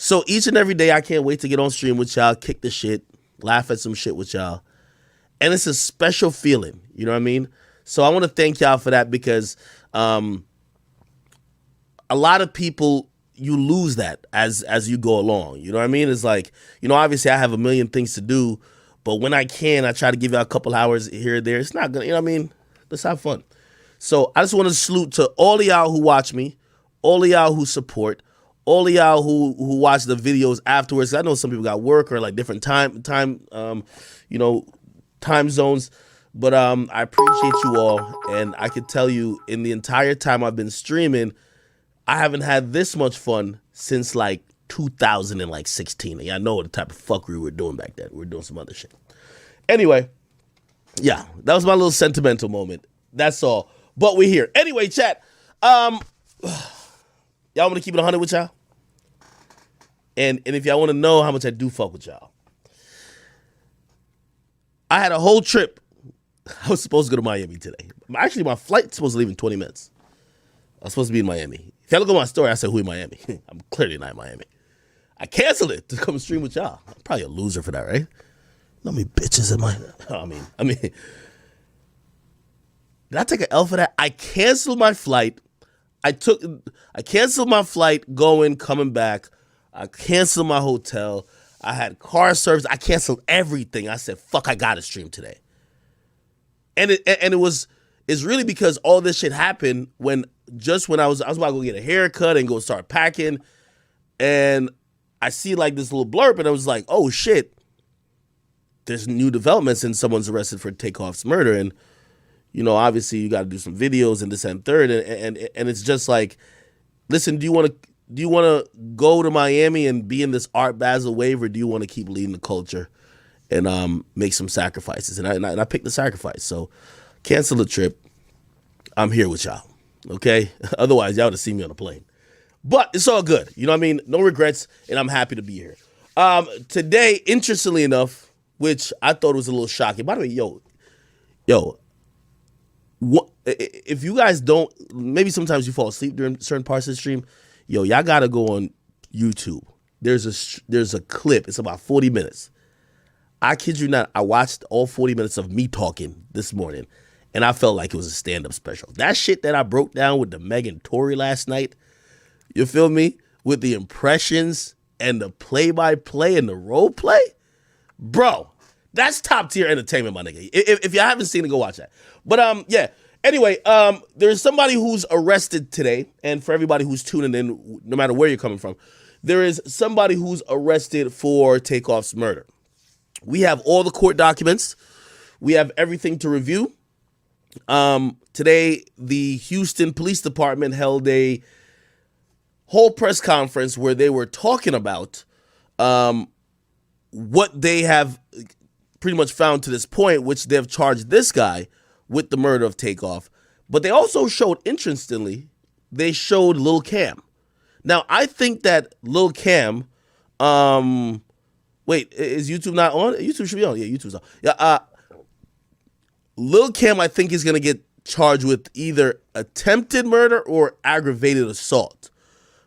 So each and every day, I can't wait to get on stream with y'all, kick the shit, laugh at some shit with y'all. And it's a special feeling, you know what I mean? So I want to thank y'all for that because a lot of people, you lose that as you go along. You know what I mean? It's like, obviously I have a million things to do, but when I can, I try to give y'all a couple hours here or there. It's not going to, you know what I mean? Let's have fun. So I just want to salute to all of y'all who watch me, all of y'all who support, all of y'all who watch the videos afterwards. I know some people got work or like different time zones, but I appreciate you all. And I can tell you, in the entire time I've been streaming, I haven't had this much fun since like 2016. And I know the type of fuckery we were doing back then. We were doing some other shit. Anyway, yeah, that was my little sentimental moment. That's all. But we're here. Anyway, chat. Y'all want to keep it 100 with y'all? And if y'all want to know how much I do fuck with y'all, I had a whole trip. I was supposed to go to Miami today. Actually, my flight's supposed to leave in 20 minutes. I was supposed to be in Miami. If y'all look at my story, I said, who in Miami? I'm clearly not in Miami. I canceled it to come stream with y'all. I'm probably a loser for that, right? You know how many bitches in my... I mean... Did I take an L for that? I canceled my flight. I canceled my flight going, coming back. I canceled my hotel. I had car service. I canceled everything. I said, fuck, I gotta stream today. And it's really because all this shit happened when I was about to go get a haircut and go start packing. And I see like this little blurb and I was like, oh shit, there's new developments and someone's arrested for Takeoff's murder. And, obviously you got to do some videos and this and third. And it's just like, listen, do you want to go to Miami and be in this Art Basel wave, or do you want to keep leading the culture and make some sacrifices? And I picked the sacrifice. So cancel the trip. I'm here with y'all. Okay? Otherwise, y'all would have seen me on a plane. But it's all good. You know what I mean? No regrets, and I'm happy to be here. Today, interestingly enough, which I thought was a little shocking. By the way, yo, what, if you guys don't, maybe sometimes you fall asleep during certain parts of the stream, y'all gotta go on YouTube. There's a clip. It's about 40 minutes. I kid you not, I watched all 40 minutes of me talking this morning, and I felt like it was a stand-up special. That shit that I broke down with the Megan Tory last night, you feel me? With the impressions and the play-by-play and the role play, bro, that's top-tier entertainment, my nigga. If you haven't seen it, go watch that. But yeah. Anyway, there's somebody who's arrested today, and for everybody who's tuning in, no matter where you're coming from, there is somebody who's arrested for Takeoff's murder. We have all the court documents. We have everything to review. Today, the Houston Police Department held a whole press conference where they were talking about what they have pretty much found to this point, which they've charged this guy with the murder of Takeoff. But they also showed, interestingly, they showed Lil Cam. Now, I think that Lil Cam, wait, is YouTube not on? YouTube should be on. Yeah, YouTube's on. Yeah, Lil Cam, I think, is going to get charged with either attempted murder or aggravated assault.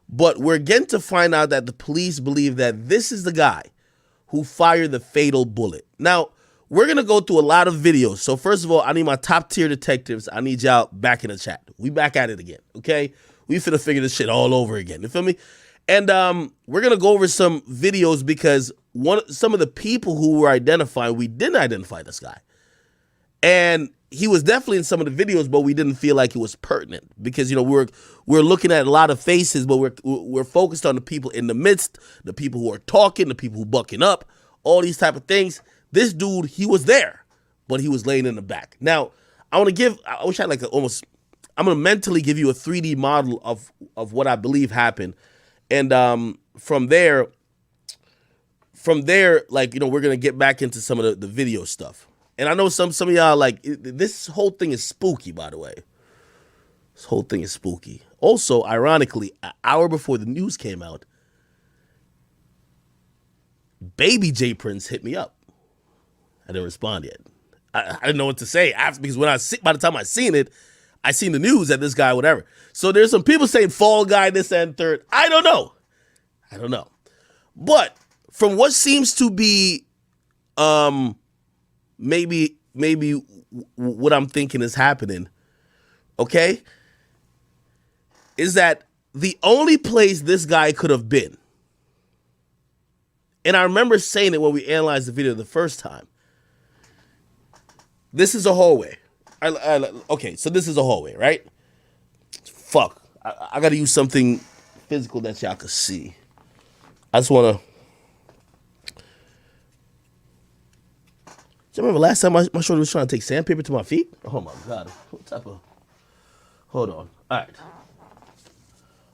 But we're getting to find out that the police believe that this is the guy who fired the fatal bullet. Now, we're going to go through a lot of videos. So first of all, I need my top tier detectives. I need y'all back in the chat. We back at it again, okay? We finna figure this shit all over again. You feel me? And we're going to go over some videos because some of the people who were identified, we didn't identify this guy. And he was definitely in some of the videos, but we didn't feel like it was pertinent because, we're looking at a lot of faces, but we're focused on the people in the midst, the people who are talking, the people who bucking up, all these type of things. This dude, he was there, but he was laying in the back. Now, I wish I had I'm going to mentally give you a 3D model of what I believe happened. And from there, like, we're going to get back into some of the video stuff. And I know some of y'all, like, this whole thing is spooky, by the way. This whole thing is spooky. Also, ironically, an hour before the news came out, Baby J Prince hit me up. I didn't respond yet. I didn't know what to say because by the time I seen it, I seen the news that this guy, whatever. So there's some people saying fall guy, this and third. I don't know. But from what seems to be maybe what I'm thinking is happening, okay, is that the only place this guy could have been, and I remember saying it when we analyzed the video the first time, this is a hallway. Okay, so this is a hallway, right? Fuck. I gotta use something physical that y'all could see. I just wanna... Do you remember last time my shoulder was trying to take sandpaper to my feet? Oh my God. What type of... Hold on. All right.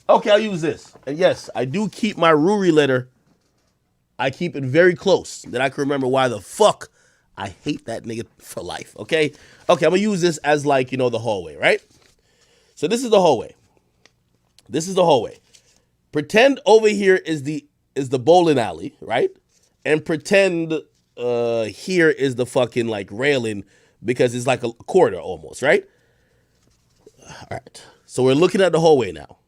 Okay, I'll use this. And yes, I do keep my Ruri letter. I keep it very close, that I can remember why the fuck I hate that nigga for life, okay? Okay, I'm gonna use this as like, you know, the hallway, right? So this is the hallway. This is the hallway. Pretend over here is the bowling alley, right? And pretend here is the fucking like railing, because it's like a corridor almost, right? All right. So we're looking at the hallway now.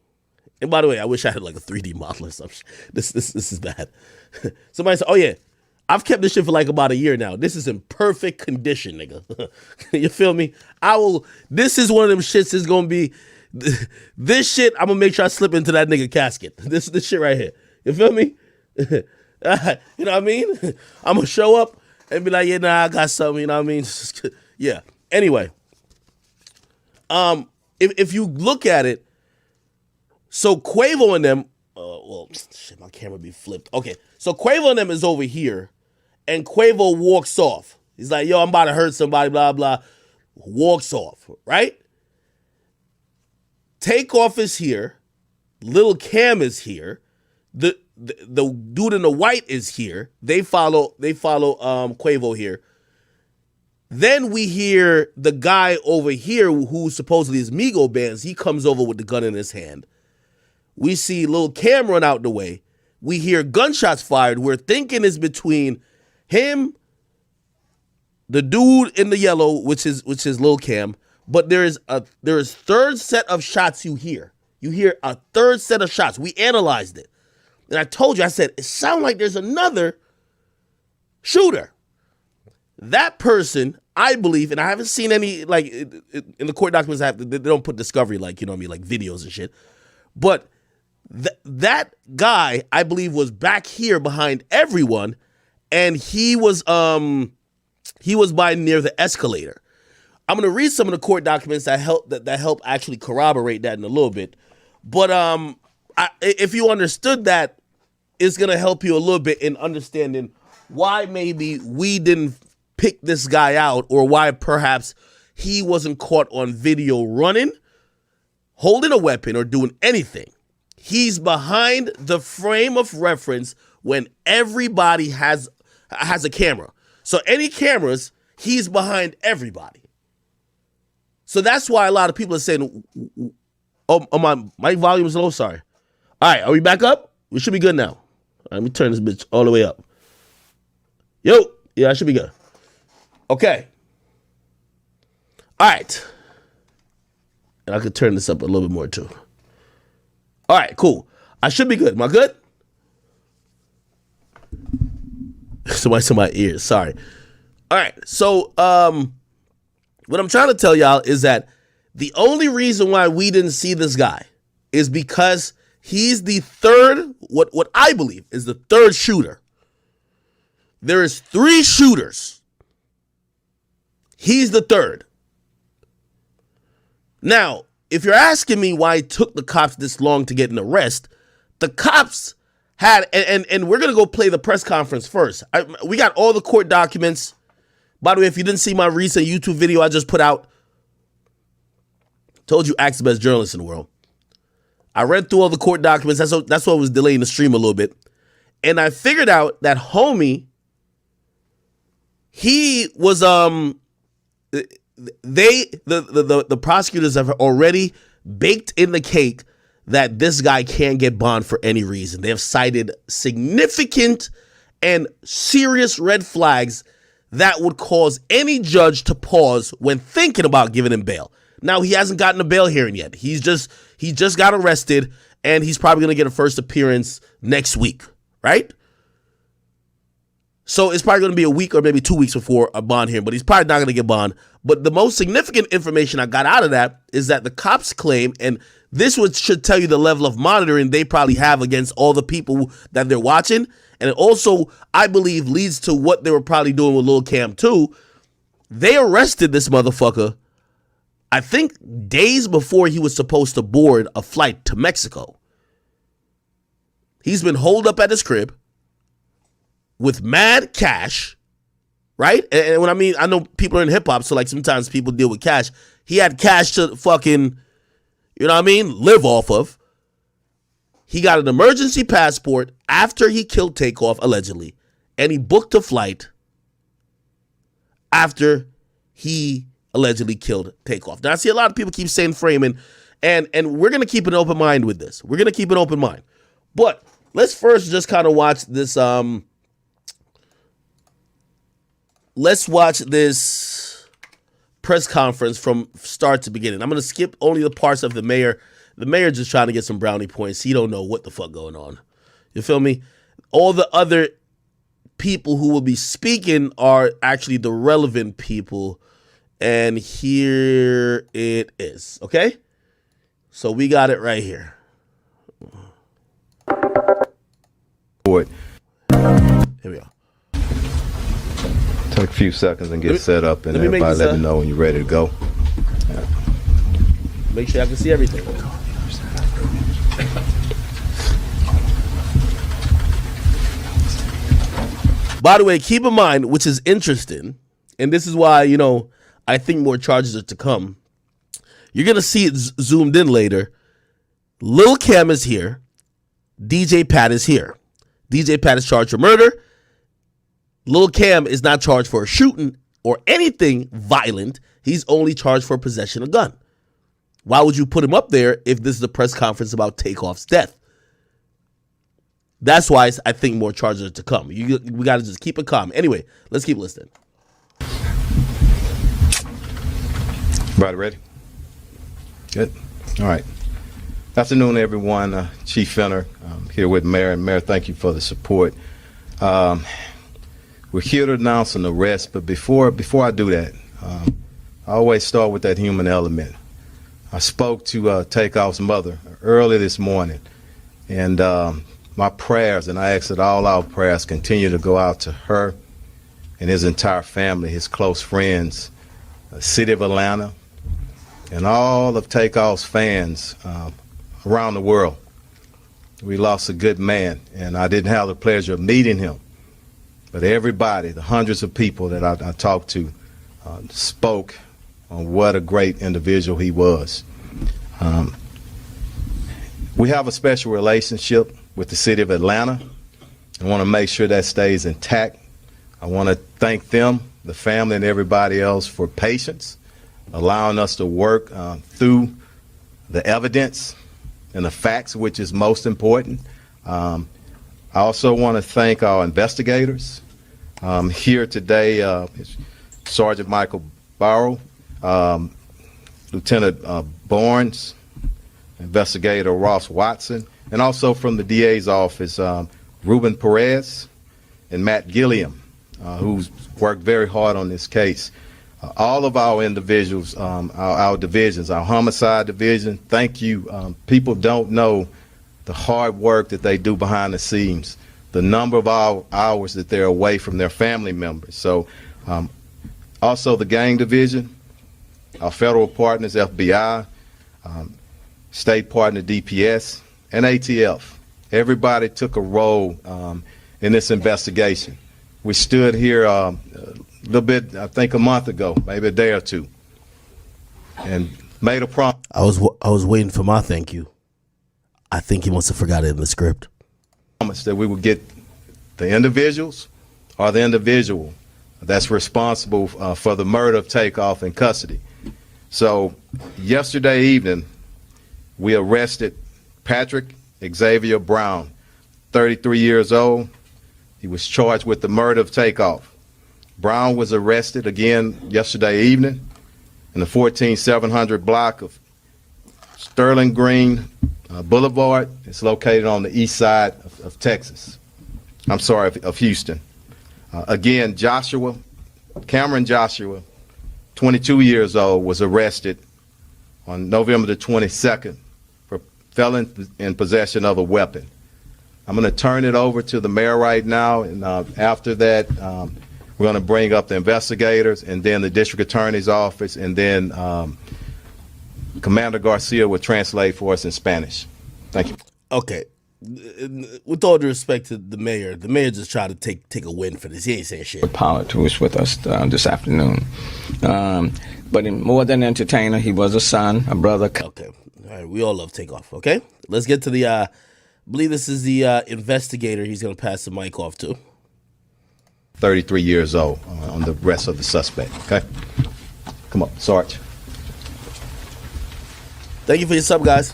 And by the way, I wish I had like a 3D model or something. This is bad. Somebody said, oh yeah, I've kept this shit for like about a year now. This is in perfect condition, nigga. You feel me? This is one of them shits is going to be, this shit, I'm going to make sure I slip into that nigga casket. This shit right here. You feel me? You know what I mean? I'm going to show up and be like, yeah, nah, I got something, you know what I mean? Yeah. Anyway, if you look at it, so Quavo and them, well, shit, my camera be flipped. Okay, so Quavo and them is over here, and Quavo walks off. He's like, yo, I'm about to hurt somebody, blah, blah. Walks off, right? Takeoff is here. Lil Cam is here. The dude in the white is here. They follow Quavo here. Then we hear the guy over here who supposedly is Migo Bands. He comes over with the gun in his hand. We see Lil Cam run out the way. We hear gunshots fired. We're thinking it's between him, the dude in the yellow, which is Lil Cam, but there is third set of shots you hear. You hear a third set of shots. We analyzed it. And I told you, I said, it sounds like there's another shooter. That person, I believe, and I haven't seen any, like, in the court documents, they don't put discovery, like, you know what I mean, like videos and shit. But that guy, I believe, was back here behind everyone, and he was by near the escalator. I'm gonna read some of the court documents that help actually corroborate that in a little bit. But if you understood that, it's gonna help you a little bit in understanding why maybe we didn't pick this guy out, or why perhaps he wasn't caught on video running, holding a weapon, or doing anything. He's behind the frame of reference when everybody has a camera. So any cameras, he's behind everybody. So that's why a lot of people are saying, oh my volume is low, sorry. All right, are we back up? We should be good now. All right, let me turn this bitch all the way up. Yo, yeah, I should be good. Okay. All right. And I could turn this up a little bit more too. All right, cool. I should be good. Am I good? Somebody's in my ears. Sorry. All right. So, what I'm trying to tell y'all is that the only reason why we didn't see this guy is because he's the third, what I believe is the third shooter. There is 3 shooters. He's the third. Now, if you're asking me why it took the cops this long to get an arrest, the cops had, and we're going to go play the press conference first. We got all the court documents. By the way, if you didn't see my recent YouTube video I just put out, told you ask the best journalist in the world. I read through all the court documents. That's what was delaying the stream a little bit. And I figured out that homie, he was, the prosecutors have already baked in the cake that this guy can't get bond for any reason. They have cited significant and serious red flags that would cause any judge to pause when thinking about giving him bail. Now, he hasn't gotten a bail hearing yet. He just got arrested, and he's probably going to get a first appearance next week, right? So it's probably going to be a week or maybe 2 weeks before a bond hearing, but he's probably not going to get bond. But the most significant information I got out of that is that the cops claim, and this should tell you the level of monitoring they probably have against all the people that they're watching. And it also, I believe, leads to what they were probably doing with Lil Cam too. They arrested this motherfucker, I think, days before he was supposed to board a flight to Mexico. He's been holed up at his crib with mad cash, right? And when I know people are in hip hop, so like sometimes people deal with cash. He had cash to fucking, you know what I mean, live off of. He got an emergency passport after he killed Takeoff, allegedly, and he booked a flight after he allegedly killed Takeoff. Now, I see a lot of people keep saying framing, and we're going to keep an open mind with this. We're going to keep an open mind. But let's first just kind of watch this, let's watch this press conference from start to beginning. I'm going to skip only the parts of the mayor. The mayor just trying to get some brownie points. He don't know what the fuck going on. You feel me? All the other people who will be speaking are actually the relevant people. And here it is. Okay? So we got it right here. Here we go. Take a few seconds and get set up, and everybody let me know when you're ready to go. Yeah. Make sure I can see everything. By the way, keep in mind, which is interesting, and this is why, I think more charges are to come. You're going to see it zoomed in later. Lil Cam is here. DJ Pat is here. DJ Pat is charged for murder. Lil Cam is not charged for shooting or anything violent. He's only charged for possession of a gun. Why would you put him up there if this is a press conference about Takeoff's death? That's why I think more charges are to come. We got to just keep it calm. Anyway, let's keep listening. Everybody ready? Good. All right. Afternoon, everyone. Chief Fenner here with Mayor. And Mayor, thank you for the support. We're here to announce an arrest, but before I do that, I always start with that human element. I spoke to Takeoff's mother early this morning, and my prayers, and I ask that all our prayers continue to go out to her and his entire family, his close friends, the city of Atlanta, and all of Takeoff's fans around the world. We lost a good man, and I didn't have the pleasure of meeting him. But everybody, the hundreds of people that I talked to, spoke on what a great individual he was. We have a special relationship with the city of Atlanta. I want to make sure that stays intact. I want to thank them, the family, and everybody else for patience, allowing us to work through the evidence and the facts, which is most important. I also want to thank our investigators. Here today, Sergeant Michael Barrow, Lieutenant Barnes, Investigator Ross Watson, and also from the DA's office, Ruben Perez and Matt Gilliam, who's worked very hard on this case. All of our individuals, our divisions, our homicide division, thank you. People don't know the hard work that they do behind the scenes, the number of hours that they're away from their family members. So also the gang division, our federal partners, FBI, state partner DPS, and ATF. Everybody took a role in this investigation. We stood here a little bit, I think a month ago, maybe a day or two, and made a promise. I was waiting for my thank you. I think he must have forgot it in the script. That we would get the individuals or the individual that's responsible for the murder of Takeoff in custody. So yesterday evening, we arrested Patrick Xavier Brown, 33 years old. He was charged with the murder of Takeoff. Brown was arrested again yesterday evening in the 14700 block of Sterling Green Boulevard. It's located on the east side of Texas. I'm sorry, of Houston. Again, Cameron Joshua, 22 years old, was arrested on November the 22nd for felon in possession of a weapon. I'm going to turn it over to the mayor right now, and after that, we're going to bring up the investigators and then the district attorney's office, and then Commander Garcia will translate for us in Spanish. Thank you. Okay. With all due respect to the mayor just tried to take a win for this. He ain't saying shit. Pollard, who was with us this afternoon. But more than entertainer, he was a son, a brother. Okay. All right. We all love Takeoff. Okay. Let's get to the, I believe this is the investigator he's going to pass the mic off to. 33 years old on the rest of the suspect. Okay. Come on, Sarge. Thank you for your sub, guys.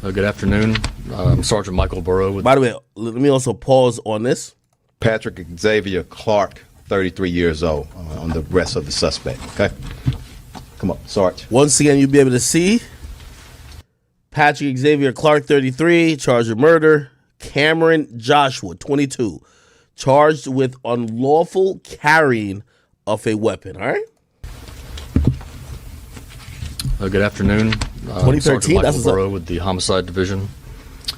Good afternoon. I'm Sergeant Michael Burrow. By the way, let me also pause on this. Patrick Xavier Clark, 33 years old, on the rest of the suspect. Okay? Come on, Sarge. Once again, you'll be able to see Patrick Xavier Clark, 33, charged with murder. Cameron Joshua, 22, charged with unlawful carrying of a weapon. All right? Good afternoon. 2013, Sergeant that's Michael Burrow with the Homicide Division.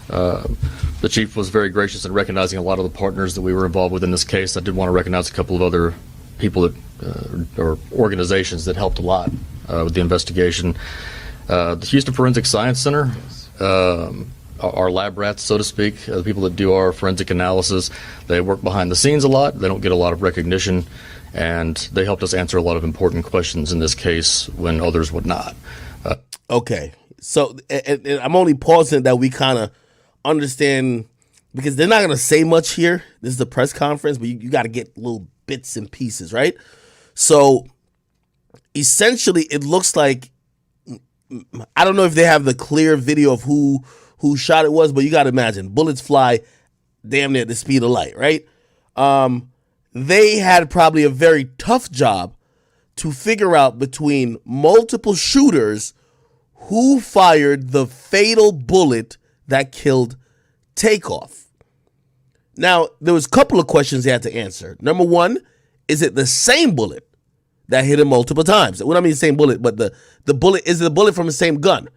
The chief was very gracious in recognizing a lot of the partners that we were involved with in this case. I did want to recognize a couple of other people that, or organizations that helped a lot with the investigation. The Houston Forensic Science Center, our lab rats, so to speak, the people that do our forensic analysis, they work behind the scenes a lot. They don't get a lot of recognition, and they helped us answer a lot of important questions in this case when others would not. Okay. So and I'm only pausing that we kind of understand, because they're not going to say much here. This is a press conference, but you got to get little bits and pieces, right? So essentially, it looks like, I don't know if they have the clear video of who shot it was, but you got to imagine bullets fly damn near the speed of light, right? They had probably a very tough job to figure out between multiple shooters who fired the fatal bullet that killed Takeoff. Now, there was a couple of questions they had to answer. Number one, is it the same bullet that hit him multiple times? Well, I mean the same bullet, but the bullet, is it a bullet from the same gun?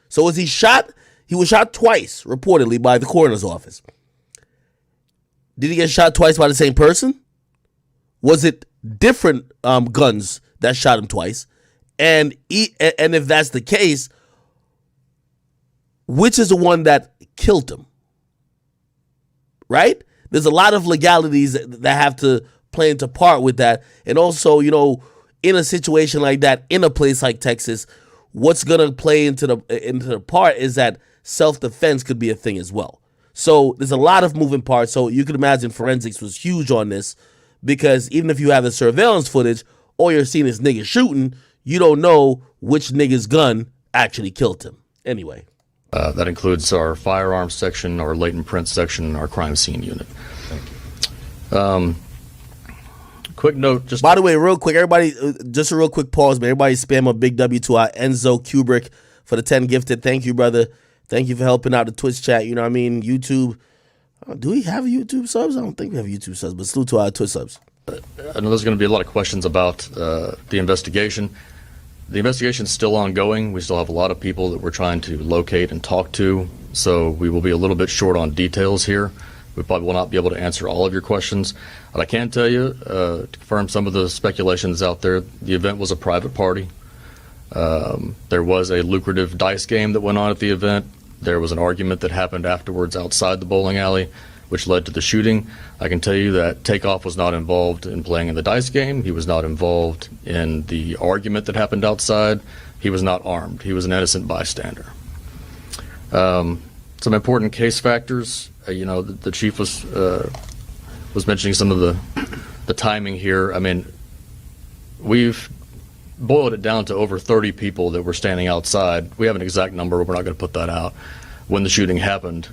So was he shot? He was shot twice, reportedly, by the coroner's office. Did he get shot twice by the same person? Was it different guns that shot him twice? And if that's the case, which is the one that killed him? Right? There's a lot of legalities that have to play into part with that. And also, you know, in a situation like that, in a place like Texas, what's going to play into the part is that self-defense could be a thing as well. So there's a lot of moving parts. So you can imagine forensics was huge on this, because even if you have the surveillance footage, all you're seeing is niggas shooting, you don't know which nigga's gun actually killed him. Anyway. That includes our firearms section, our latent print section, and our crime scene unit. Thank you. Quick note, just by the way, real quick, everybody, just a real quick pause, man. Everybody spam a big W to our Enzo Kubrick for the 10 gifted. Thank you, brother. Thank you for helping out the Twitch chat. You know what I mean? YouTube. Do we have YouTube subs? I don't think we have YouTube subs, but salute to our Twitch subs. I know there's going to be a lot of questions about the investigation. The investigation is still ongoing. We still have a lot of people that we're trying to locate and talk to, so we will be a little bit short on details here. We probably will not be able to answer all of your questions. But I can tell you, to confirm some of the speculations out there, the event was a private party. There was a lucrative dice game that went on at the event. There was an argument that happened afterwards outside the bowling alley, which led to the shooting. I can tell you that Takeoff was not involved in playing in the dice game. He was not involved in the argument that happened outside. He was not armed. He was an innocent bystander. Some important case factors. You know, the chief was mentioning some of the timing here. I mean, we've boiled it down to over 30 people that were standing outside. We have an exact number, but we're not going to put that out. When the shooting happened,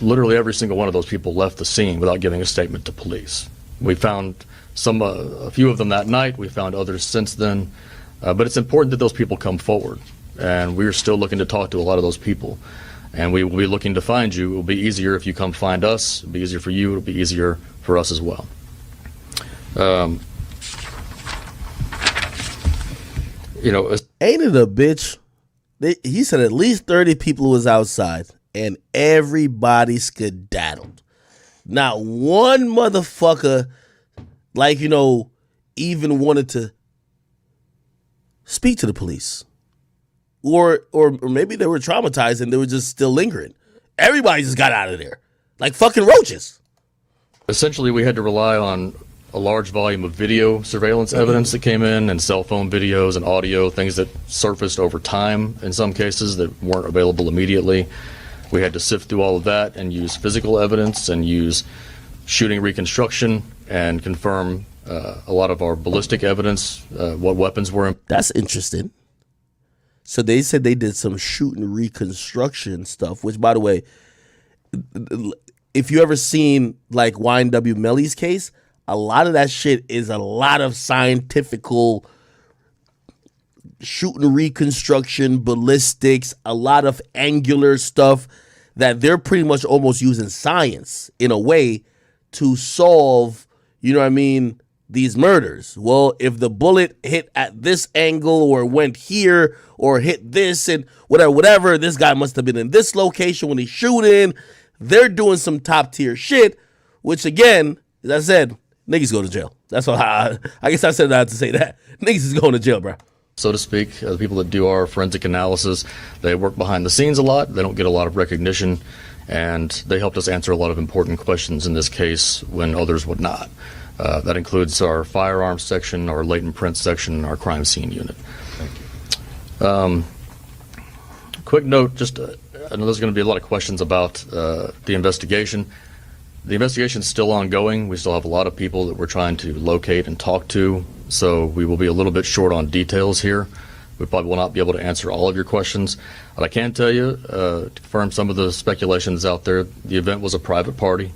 literally every single one of those people left the scene without giving a statement to police. We found a few of them that night. We found others since then. But it's important that those people come forward, and we're still looking to talk to a lot of those people. and we will be looking to find you. It will be easier if you come find us. It'll be easier for you. It'll be easier for us as well. Ain't it a bitch? He said at least 30 people was outside, and everybody skedaddled. Not one motherfucker, even wanted to speak to the police. Or maybe they were traumatized and they were just still lingering. Everybody just got out of there. Like fucking roaches. Essentially, we had to rely on a large volume of video surveillance evidence that came in, and cell phone videos and audio, things that surfaced over time in some cases that weren't available immediately. We had to sift through all of that and use physical evidence and use shooting reconstruction and confirm a lot of our ballistic evidence, what weapons were in. That's interesting. So they said they did some shooting reconstruction stuff, which, by the way, if you ever seen like YNW Melly's case, a lot of that shit is a lot of scientifical shooting reconstruction, ballistics, a lot of angular stuff that they're pretty much almost using science in a way to solve, these murders. Well, if the bullet hit at this angle or went here or hit this and whatever, this guy must have been in this location when he's shooting. They're doing some top tier shit, which again, as I said, niggas go to jail. That's all. I guess I said that to say that. Niggas is going to jail, bro. So to speak, the people that do our forensic analysis, they work behind the scenes a lot. They don't get a lot of recognition, and they helped us answer a lot of important questions in this case when others would not. That includes our firearms section, our latent print section, and our crime scene unit. Thank you. Quick note, I know there's going to be a lot of questions about the investigation. The investigation is still ongoing. We still have a lot of people that we're trying to locate and talk to, so we will be a little bit short on details here. We probably will not be able to answer all of your questions. But I can tell you, to confirm some of the speculations out there, the event was a private party.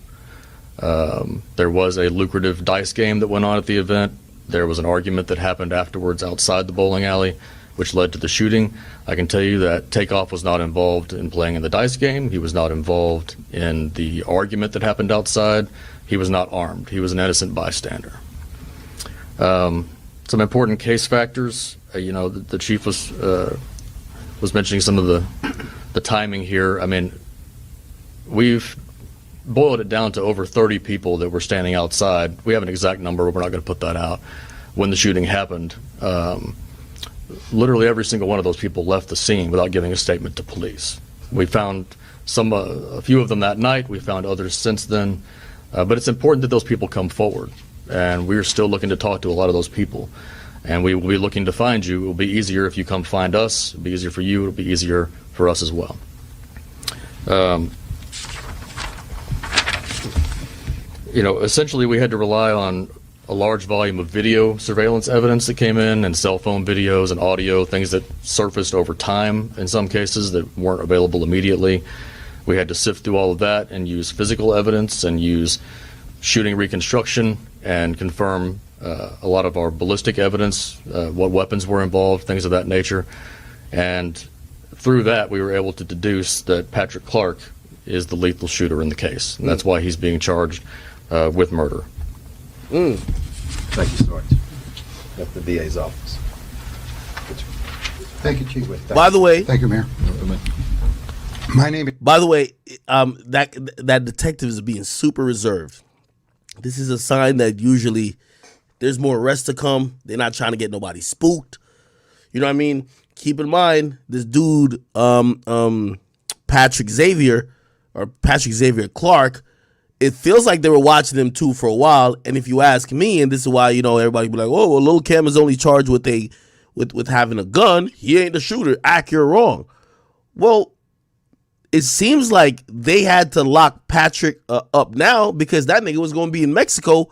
There was a lucrative dice game that went on at the event. There was an argument that happened afterwards outside the bowling alley, which led to the shooting. I can tell you that Takeoff was not involved in playing in the dice game. He was not involved in the argument that happened outside. He was not armed. He was an innocent bystander. Some important case factors. The chief was mentioning some of the timing here. I mean, we've boiled it down to over 30 people that were standing outside. We have an exact number, but we're not going to put that out. When the shooting happened, literally every single one of those people left the scene without giving a statement to police. We found a few of them that night. We found others since then. But it's important that those people come forward. And we're still looking to talk to a lot of those people. And we will be looking to find you. It will be easier if you come find us. It'll be easier for you. It'll be easier for us as well. Essentially we had to rely on a large volume of video surveillance evidence that came in, and cell phone videos and audio, things that surfaced over time in some cases that weren't available immediately. We had to sift through all of that and use physical evidence and use shooting reconstruction and confirm a lot of our ballistic evidence, what weapons were involved, things of that nature. And through that, we were able to deduce that Patrick Clark is the lethal shooter in the case. And that's why he's being charged with murder. Thank you, Sergeant. At the DA's office. Thank you, Chief. By the way, Thank you, Mayor. My name is... By the way, that detective is being super reserved. This is a sign that usually there's more arrests to come. They're not trying to get nobody spooked. You know what I mean? Keep in mind, this dude, Patrick Xavier Clark, it feels like they were watching him too for a while. And if you ask me, and this is why, everybody be like, oh, well, Lil Cam is only charged with having a gun. He ain't the shooter. Accurate, wrong. Well, it seems like they had to lock Patrick up now because that nigga was going to be in Mexico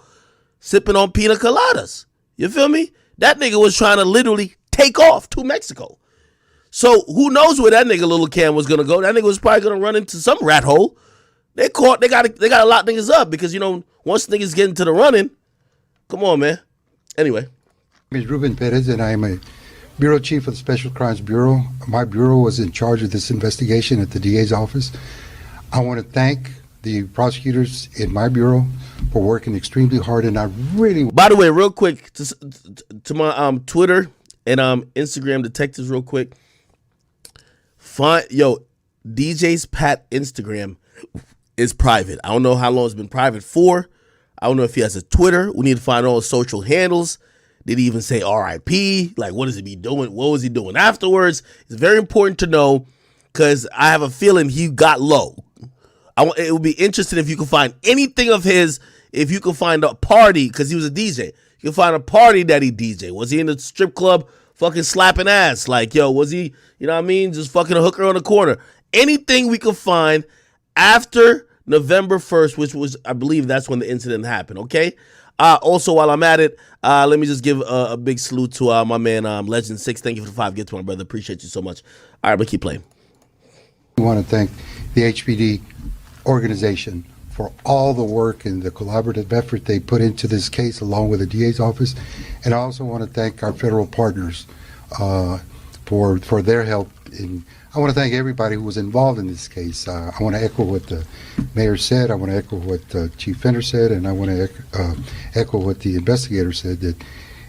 sipping on pina coladas. You feel me? That nigga was trying to literally take off to Mexico. So who knows where that nigga Lil Cam was going to go? That nigga was probably going to run into some rat hole. They got to lock niggas up because, once niggas get into the running, come on, man. Anyway. My name is Ruben Perez, and I'm a Bureau Chief of the Special Crimes Bureau. My bureau was in charge of this investigation at the DA's office. I want to thank the prosecutors in my bureau for working extremely hard, and I really... By the way, real quick, to my Twitter and Instagram detectives, real quick. DJ's Pat Instagram is private. I don't know how long it's been private for. I don't know if he has a Twitter. We need to find all his social handles. Did he even say RIP? Like, what is he be doing? What was he doing afterwards? It's very important to know, because I have a feeling he got low. It would be interesting if you could find anything of his, if you could find a party, because he was a DJ. You can find a party that he DJ. Was he in the strip club fucking slapping ass? Like, yo, was he, you know what I mean, just fucking a hooker on the corner? Anything we could find after November 1st, which was, I believe that's when the incident happened, okay? Also, while I'm at it, let me just give a big salute to my man, Legend 6. Thank you for the 5 gifts, my brother. Appreciate you so much. All right, but keep playing. I want to thank the HPD organization for all the work and the collaborative effort they put into this case, along with the DA's office. And I also want to thank our federal partners for their help. I want to thank everybody who was involved in this case. I want to echo what the mayor said. I want to echo what Chief Fender said, and I want to echo what the investigator said, that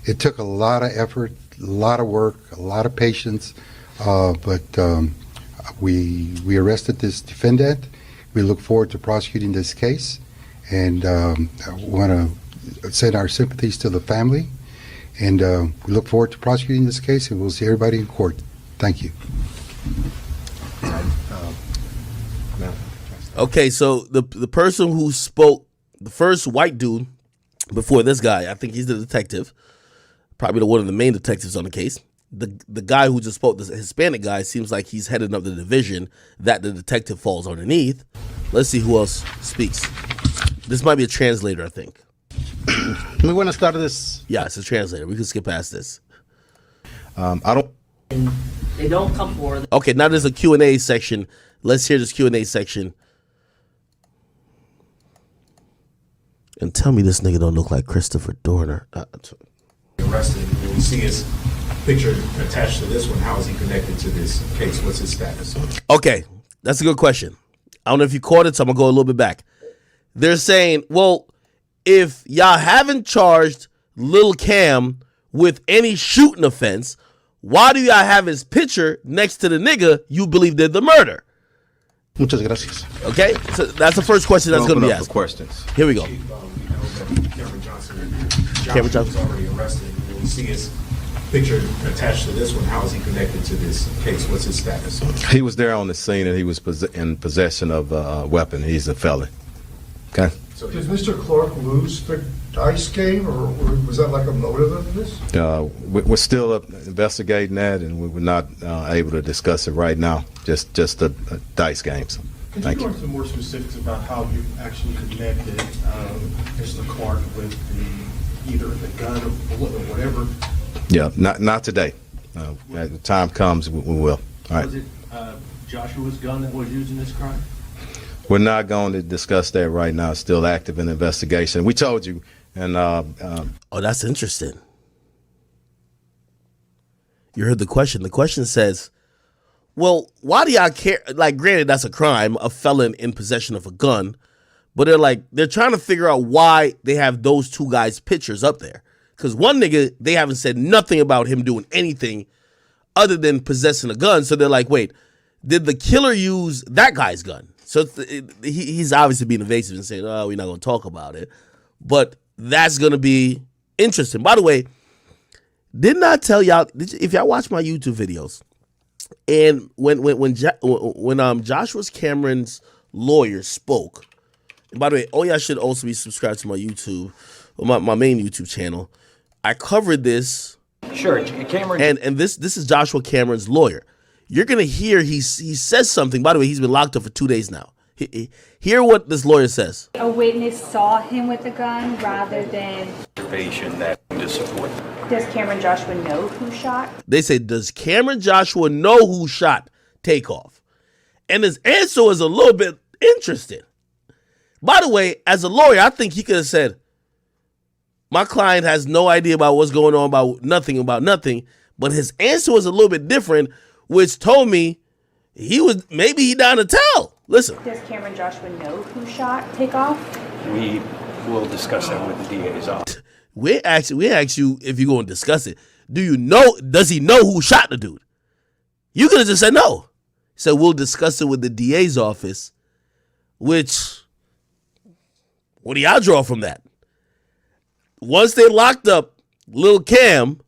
it took a lot of effort, a lot of work, a lot of patience, but we arrested this defendant. We look forward to prosecuting this case, and I want to send our sympathies to the family, and we look forward to prosecuting this case, and we'll see everybody in court. Thank you. Okay, so the person who spoke, the first white dude before this guy, I think he's the detective, probably one of the main detectives on the case. The guy who just spoke, the Hispanic guy, seems like he's heading up the division that the detective falls underneath. Let's see who else speaks. This might be a translator, I think. We want to start this. Yeah, it's a translator. We can skip past this. They don't come forward. Okay, now there's a Q&A section. Let's hear this Q&A section. And tell me this nigga don't look like Christopher Dorner. Arrested. When we see his picture attached to this one, how is he connected to this case? What's his status? Okay, that's a good question. I don't know if you caught it, so I'm going to go a little bit back. They're saying, well, if y'all haven't charged Lil Cam with any shooting offense, why do y'all have his picture next to the nigga you believe did the murder? Muchas gracias. Okay, so that's the first question that's going to be asked. Questions. Here we go. We know that Cameron Johnson was already arrested. When we see his picture attached to this one, how is he connected to this case? What's his status? He was there on the scene, and he was in possession of a weapon. He's a felon. Okay. So Did Mr. Clark lose the dice game, or was that like a motive of this? We're still investigating that, and we're not able to discuss it right now. Just the dice games. Could Thank you go you. into more specifics about how you actually connected Mr. Clark with either the gun or bullet or whatever? Yeah, not today. As the time comes, we will. All right. Was it Joshua's gun that was used in this crime? We're not going to discuss that right now. It's still active in investigation. We told you, and Oh, that's interesting. You heard the question. The question says, well, why do y'all care? Like, granted, that's a crime, a felon in possession of a gun. But they're trying to figure out why they have those two guys' pictures up there. Because one nigga, they haven't said nothing about him doing anything other than possessing a gun. So they're like, wait, did the killer use that guy's gun? So he's obviously being evasive and saying, oh, we're not going to talk about it. But that's going to be interesting. By the way, didn't I tell y'all, if y'all watch my YouTube videos, and when Joshua Cameron's lawyer spoke, and by the way, all y'all should also be subscribed to my YouTube, my main YouTube channel. I covered this. Sure, Cameron. And this is Joshua Cameron's lawyer. You're going to hear he says something. By the way, he's been locked up for 2 days now. Hear what this lawyer says. A witness saw him with a gun rather than... that to support. Does Cameron Joshua know who shot? They say, does Cameron Joshua know who shot Takeoff? And his answer was a little bit interesting. By the way, as a lawyer, I think he could have said, my client has no idea about what's going on about nothing. But his answer was a little bit different, which told me maybe he down to tell. Listen. Does Cameron Joshua know who shot Takeoff? We will discuss that with the DA's office. We ask you if you're going to discuss it. Does he know who shot the dude? You could have just said no. He said, we'll discuss it with the DA's office, which, what do y'all draw from that? Once they locked up Lil Cam,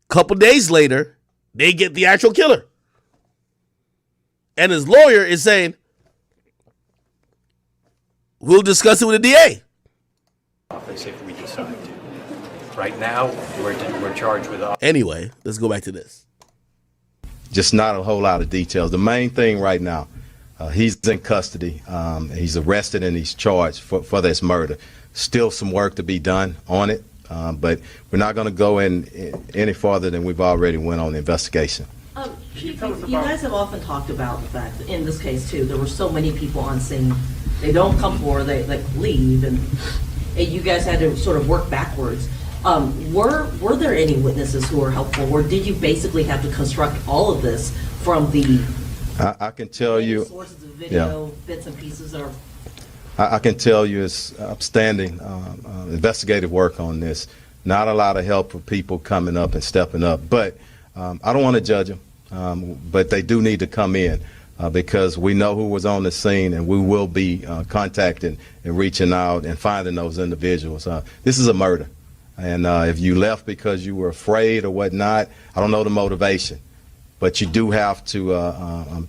couple days later, they get the actual killer. And his lawyer is saying, we'll discuss it with the DA. Office if we decide to. Right now, we're charged with... Anyway, let's go back to this. Just not a whole lot of details. The main thing right now, he's in custody. He's arrested and he's charged for this murder. Still some work to be done on it, but we're not going to go in any farther than we've already went on the investigation. Chief, you guys have often talked about the fact that in this case too, there were so many people on scene. They don't come forward, they leave, and you guys had to sort of work backwards. Were there any witnesses who were helpful, or did you basically have to construct all of this from the I can tell you sources of video, bits and pieces? Or I can tell you it's upstanding investigative work on this. Not a lot of help for people coming up and stepping up, but I don't want to judge them, but they do need to come in because we know who was on the scene, and we will be contacting and reaching out and finding those individuals. This is a murder, and if you left because you were afraid or whatnot, I don't know the motivation, but you do have to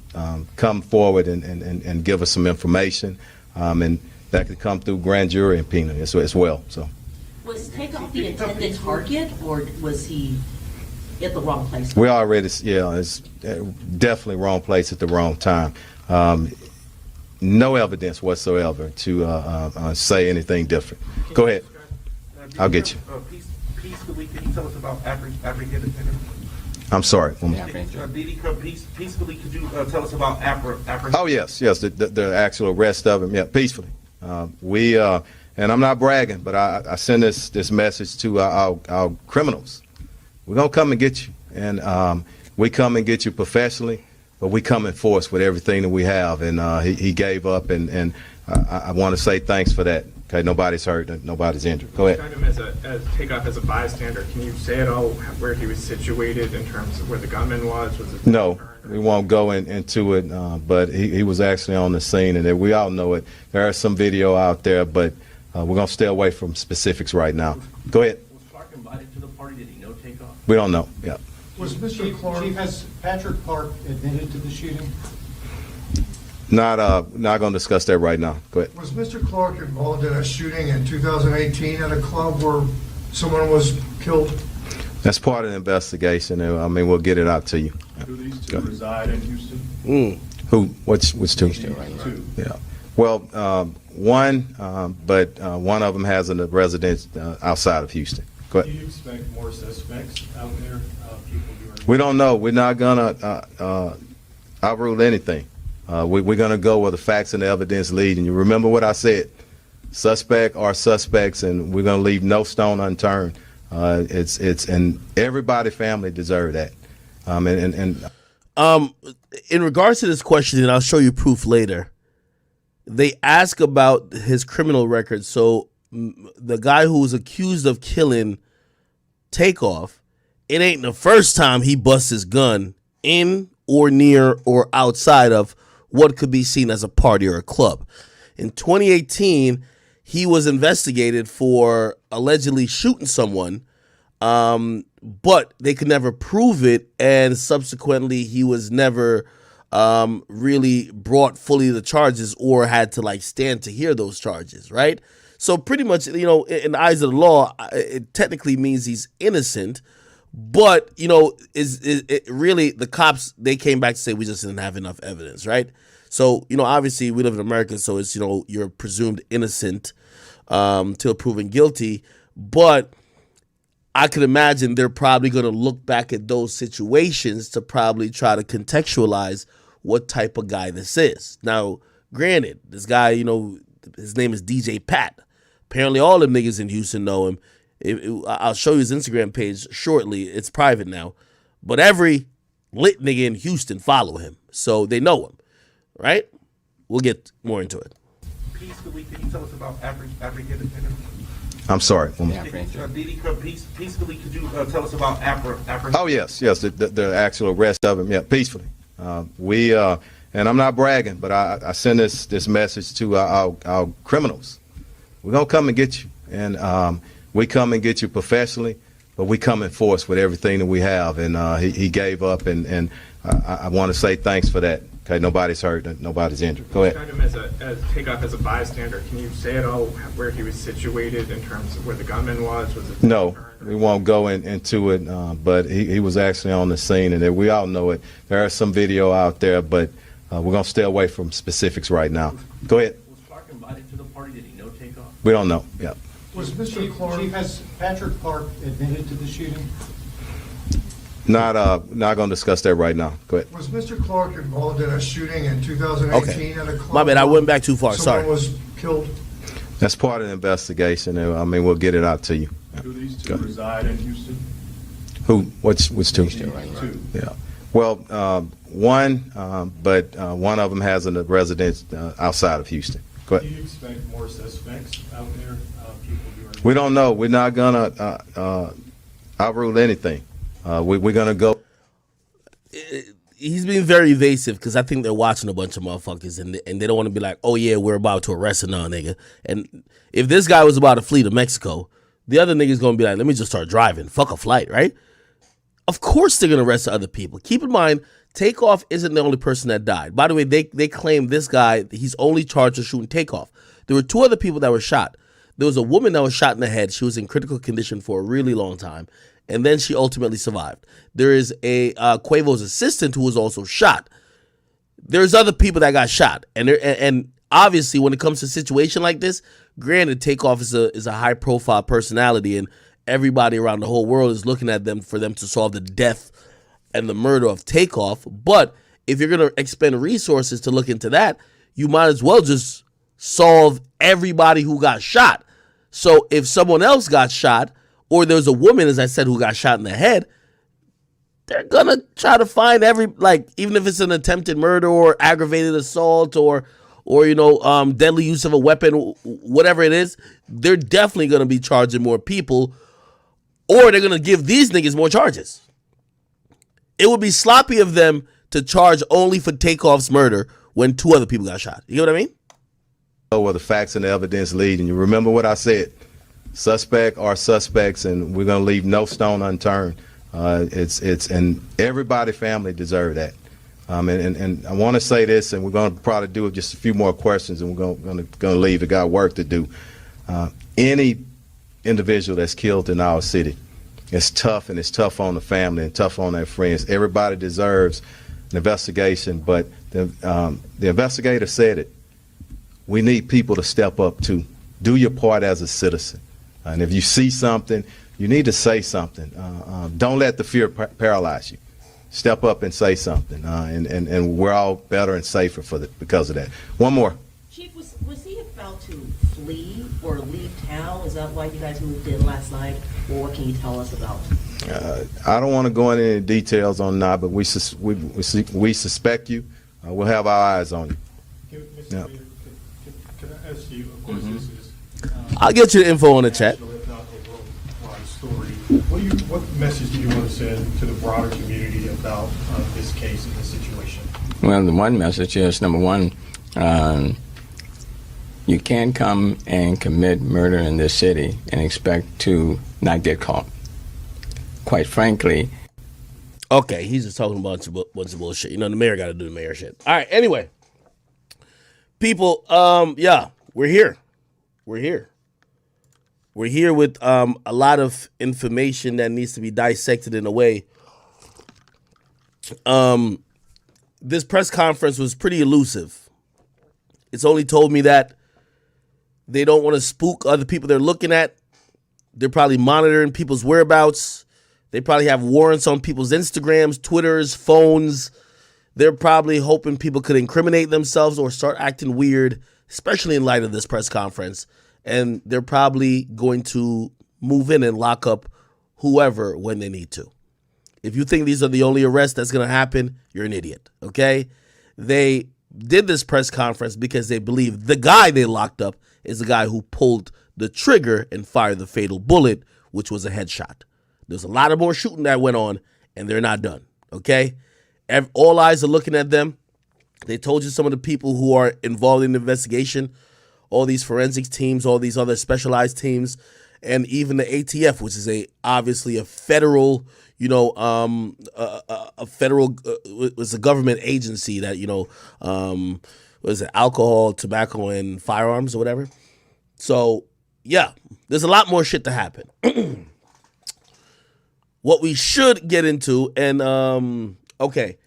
come forward and give us some information, and that could come through grand jury subpoena as well. So, was Takeoff the intended target, or was he at the wrong place? We already, it's definitely wrong place at the wrong time. No evidence whatsoever to say anything different. Go ahead. I'll get you. Peacefully, can you tell us about apprehended? I'm sorry. Peacefully, could you tell us about apprehended? Oh, yes, the actual arrest of him, peacefully. And I'm not bragging, but I send this message to our criminals. We're going to come and get you. And we come and get you professionally, but we come in force with everything that we have. And he gave up, and I want to say thanks for that. Okay, nobody's hurt, nobody's injured. Go ahead. As Takeoff as a bystander, can you say at all where he was situated in terms of where the gunman was? No, we won't go into it, but he was actually on the scene, and we all know it. There is some video out there, but we're going to stay away from specifics right now. Go ahead. Was Clark invited to the party? Did he know Takeoff? We don't know. Yeah. Was Mr. Clark, Chief, has Patrick Clark admitted to the shooting? Not going to discuss that right now. Go ahead. Was Mr. Clark involved in a shooting in 2018 at a club where someone was killed? That's part of the investigation. I mean, we'll get it out to you. Do these two reside in Houston? Who? Which two? Two. Yeah. Well, one, but one of them has a residence outside of Houston. Go ahead. Do you expect more suspects out there? We don't know. We're not gonna outrule anything. We're going to go where the facts and the evidence lead. And you remember what I said, suspect are suspects, and we're going to leave no stone unturned. And everybody family deserve that. In regards to this question, and I'll show you proof later, they ask about his criminal record. So the guy who was accused of killing Takeoff, it ain't the first time he busts his gun in or near or outside of what could be seen as a party or a club. In 2018, he was investigated for allegedly shooting someone, but they could never prove it, and subsequently he was never really brought fully to the charges or had to stand to hear those charges, right? So pretty much, in the eyes of the law, it technically means he's innocent. But, is it really the cops, they came back to say we just didn't have enough evidence, right? So, obviously we live in America, so it's, you're presumed innocent till proven guilty. But I could imagine they're probably going to look back at those situations to probably try to contextualize what type of guy this is. Now, granted, this guy, his name is DJ Pat. Apparently all the niggas in Houston know him. I'll show you his Instagram page shortly. It's private now. But every lit nigga in Houston follow him. So they know him, right? We'll get more into it. Peacefully, can you tell us about African? I'm sorry. Peacefully, could you tell us about African? Oh, yes, the actual arrest of him, yeah, peacefully. And I'm not bragging, but I send this message to our criminals. We're going to come and get you. And we come and get you professionally, but we come in force with everything that we have. And he gave up, and I want to say thanks for that. Okay, nobody's hurt, nobody's injured. Go ahead. Describe him as Takeoff as a bystander. Can you say at all where he was situated in terms of where the gunman was? Was it No, we won't go into it, but he was actually on the scene, and we all know it. There is some video out there, but we're going to stay away from specifics right now. Go ahead. Was Clark invited to the party? Did he know Takeoff? We don't know. Yeah. Was Mr. Clark, has Patrick Clark admitted to the shooting? Not going to discuss that right now. Go ahead. Was Mr. Clark involved in a shooting in 2018 at a club? My bad, I went back too far. Sorry. Someone was killed. That's part of the investigation. I mean, we'll get it out to you. Do these two reside in Houston? Who? Which two? Two. Yeah. Well, one, but one of them has a residence outside of Houston. Go ahead. Do you expect more suspects out there? People who are. We don't know. We're not gonna outrule anything. We're gonna go. He's being very evasive because I think they're watching a bunch of motherfuckers and they don't want to be like, oh yeah, we're about to arrest a nigga. And if this guy was about to flee to Mexico, the other nigga's gonna be like, let me just start driving. Fuck a flight, right? Of course they're gonna arrest other people. Keep in mind, Takeoff isn't the only person that died. By the way, they claim this guy, he's only charged with shooting Takeoff. There were two other people that were shot. There was a woman that was shot in the head. She was in critical condition for a really long time. And then she ultimately survived. There is a Quavo's assistant who was also shot. There's other people that got shot. And obviously, when it comes to a situation like this, granted, Takeoff is a high-profile personality, and everybody around the whole world is looking at them for them to solve the death and the murder of Takeoff. But if you're going to expend resources to look into that, you might as well just solve everybody who got shot. So if someone else got shot, or there's a woman, as I said, who got shot in the head, they're gonna try to find even if it's an attempted murder or aggravated assault or deadly use of a weapon, whatever it is, they're definitely gonna be charging more people, or they're gonna give these niggas more charges. It would be sloppy of them to charge only for Takeoff's murder when two other people got shot. You know what I mean? Where the facts and the evidence lead, and you remember what I said. Suspect are suspects, and we're going to leave no stone unturned. And everybody family deserve that. And I want to say this, and we're going to probably do just a few more questions, and we're going to leave. We got work to do. Any individual that's killed in our city, it's tough, and it's tough on the family and tough on their friends. Everybody deserves an investigation, but the investigator said it. We need people to step up too. Do your part as a citizen. And if you see something, you need to say something. Don't let the fear paralyze you. Step up and say something. And we're all better and safer because of that. One more. Chief, was he about to flee or leave town? Is that why you guys moved in last night? Or what can you tell us about? I don't want to go into any details on that, but we suspect you. We'll have our eyes on you. Mr. Mayor, can I ask you, of course, this is I'll get you the info on the chat. What message do you want to send to the broader community about this case and this situation? Well, the one message is, number one, you can't come and commit murder in this city and expect to not get caught. Quite frankly. Okay, he's just talking about a bunch of bullshit. You know, the mayor got to do the mayor shit. All right, anyway. People, yeah, we're here. We're here with a lot of information that needs to be dissected in a way. This press conference was pretty elusive. It's only told me that they don't want to spook other people they're looking at. They're probably monitoring people's whereabouts. They probably have warrants on people's Instagrams, Twitters, phones. They're probably hoping people could incriminate themselves or start acting weird, especially in light of this press conference. And they're probably going to move in and lock up whoever when they need to. If you think these are the only arrests that's going to happen, you're an idiot, okay? They did this press conference because they believe the guy they locked up is the guy who pulled the trigger and fired the fatal bullet, which was a headshot. There's a lot of more shooting that went on, and they're not done, okay? All eyes are looking at them. They told you some of the people who are involved in the investigation, all these forensics teams, all these other specialized teams, and even the ATF, which is obviously a federal, a federal was a government agency that was it alcohol, tobacco, and firearms or whatever. So yeah, there's a lot more shit to happen. What we should get into, and okay,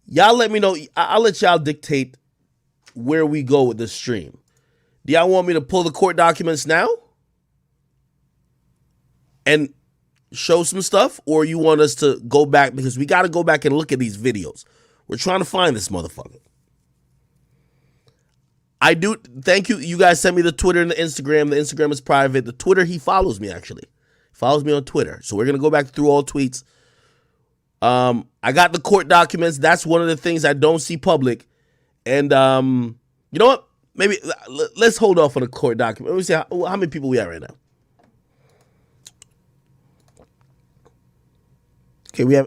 y'all let me know. I'll let y'all dictate where we go with this stream. Do y'all want me to pull the court documents now and show some stuff, or you want us to go back, because we got to go back and look at these videos. We're trying to find this motherfucker. I do. Thank you. You guys sent me the Twitter and the Instagram. The Instagram is private. The Twitter, he follows me, actually. He follows me on Twitter. So we're going to go back through all tweets. I got the court documents. That's one of the things I don't see public. And you know what? Maybe let's hold off on the court document. Let me see how many people we have right now. Okay, we have